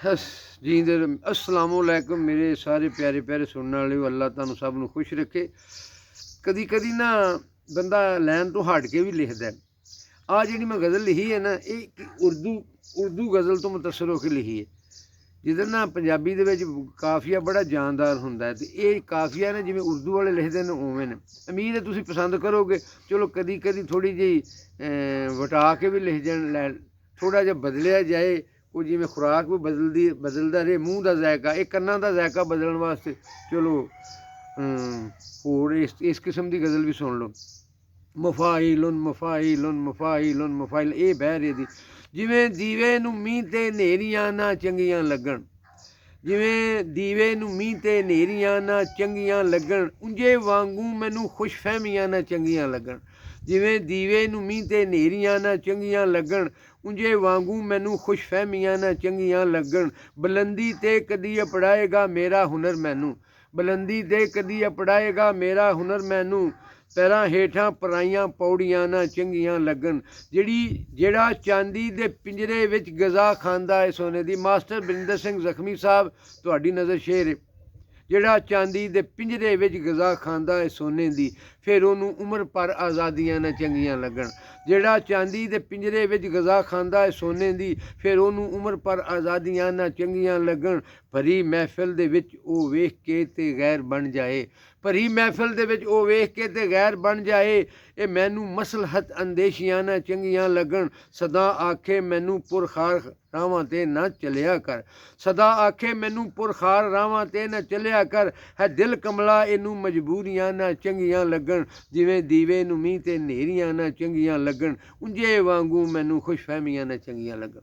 हस जींदे अस्सलामुअलैकुम मेरे सारे प्यारे प्यारे सुनने वाले अल्लाह तुहानू सब नू खुश रखे। कदी कदी ना बंदा लैन तो हट के भी लिखदा है। आ जिहड़ी मैं गज़ल लिखी है ना, ये उर्दू गज़ल तो मुतसर होकर लिखी है, जिधर ना पंजाबी दे विच काफिया बड़ा जानदार हुंदा है, ते ये काफिया ने जिवें उर्दू वाले लिखदे ने उवें ने। उम्मीद है तुसीं पसंद करोगे। चलो कदी कदी थोड़ी जी वटा के भी लिख जान, थोड़ा जिहा बदलिया जाए, कोई जिवें खुराक भी बदलदा रहे, मूँह का जायका, एक कन्नां दा जायका बदलण वास्ते चलो होर इस किस्म की गज़ल भी सुन लो। मफाइलुन मफाइलुन मफाइलुन मफाइल, ये बहर दी जिवें दीवे नूं मींह ते हनेरियां ना चंगियां लगण, जिवें दीवे नूं मींह ते हनेरियां ना चंगियां लगण, ਉਂਝੇ वांगू मैनू खुशफहमियां ना चंगियां लगण। जिवें दीवे नूं मींਹ ते हनेरियां ना चंगियां लगण, ਉਂਝੇ वांगू मैनू खुशफहमियां ना चंगियां लगण। बुलंदी ते कदी अपड़ाएगा मेरा हुनर मैनू, बुलंदी ते कदी अपड़ाएगा मेरा हुनर मैनू, पैरां हेठां पराइयां पौड़ियां ना चंगियां लगन। ਜਿਹੜਾ ਚਾਂਦੀ ਦੇ ਪਿੰਜਰੇ ਵਿੱਚ ਗਜ਼ਾ ਖਾਂਦਾ ਹੈ ਸੋਨੇ ਦੀ। ਮਾਸਟਰ ਬਰਿੰਦਰ ਸਿੰਘ ਜ਼ਖਮੀ ਸਾਹਿਬ, ਤੁਹਾਡੀ ਨਜ਼ਰ ਸ਼ੇਰ ਹੈ। ਜਿਹੜਾ ਚਾਂਦੀ ਦੇ ਪਿੰਜਰੇ ਵਿੱਚ ਗਜ਼ਾ ਖਾਂਦਾ ਹੈ ਸੋਨੇ ਦੀ, ਫਿਰ ਉਹਨੂੰ ਉਮਰ ਭਰ ਆਜ਼ਾਦੀਆਂ ਨਾ ਚੰਗੀਆਂ ਲੱਗਣ। ਜਿਹੜਾ ਚਾਂਦੀ ਦੇ ਪਿੰਜਰੇ ਵਿੱਚ ਗਜ਼ਾ ਖਾਂਦਾ ਹੈ ਸੋਨੇ ਦੀ, ਫਿਰ ਉਹਨੂੰ ਉਮਰ ਭਰ ਆਜ਼ਾਦੀਆਂ ਨਾ ਚੰਗੀਆਂ ਲੱਗਣ। ਭਰੀ ਮਹਿਫਿਲ ਦੇ ਵਿੱਚ ਉਹ ਵੇਖ ਕੇ ਤੇ ਗੈਰ ਬਣ ਜਾਏ, ਭਰੀ ਮਹਿਫਿਲ ਦੇ ਵਿੱਚ ਉਹ ਵੇਖ ਕੇ ਤੇ ਗੈਰ ਬਣ ਜਾਏ। ਇਹ ਮੈਨੂੰ ਮਸਲਹਤ ਅੰਦੇਸ਼ੀਆਂ ਨਾ ਚੰਗੀਆਂ ਲੱਗਣ। ਸਦਾ ਆਖੇ ਮੈਨੂੰ ਪੁਰਖਾਰ ਰਾਵਾਂ ਤੇ ਨਾ ਚੱਲਿਆ ਕਰ, ਸਦਾ ਆਖੇ ਮੈਨੂੰ ਪੁਰਖਾਰ ਰਾਵਾਂ ਤੇ ਨਾ ਚੱਲਿਆ ਕਰ। ਹੈ ਦਿਲ ਕਮਲਾ ਇਹਨੂੰ ਮਜਬੂਰੀਆਂ ਨਾ ਚੰਗੀਆਂ ਲੱਗਣ। ਜਿਵੇਂ ਦੀਵੇ ਨੂੰ ਮੀਂਹ ਤੇ ਹਨੇਰੀਆਂ ਨਾ ਚੰਗੀਆਂ ਲੱਗਣ, ਉਂਝੇ ਵਾਂਗੂ ਮੈਨੂੰ ਖੁਸ਼ਫਹਿਮੀਆਂ ਨਾ ਚੰਗੀਆਂ ਲੱਗਣ।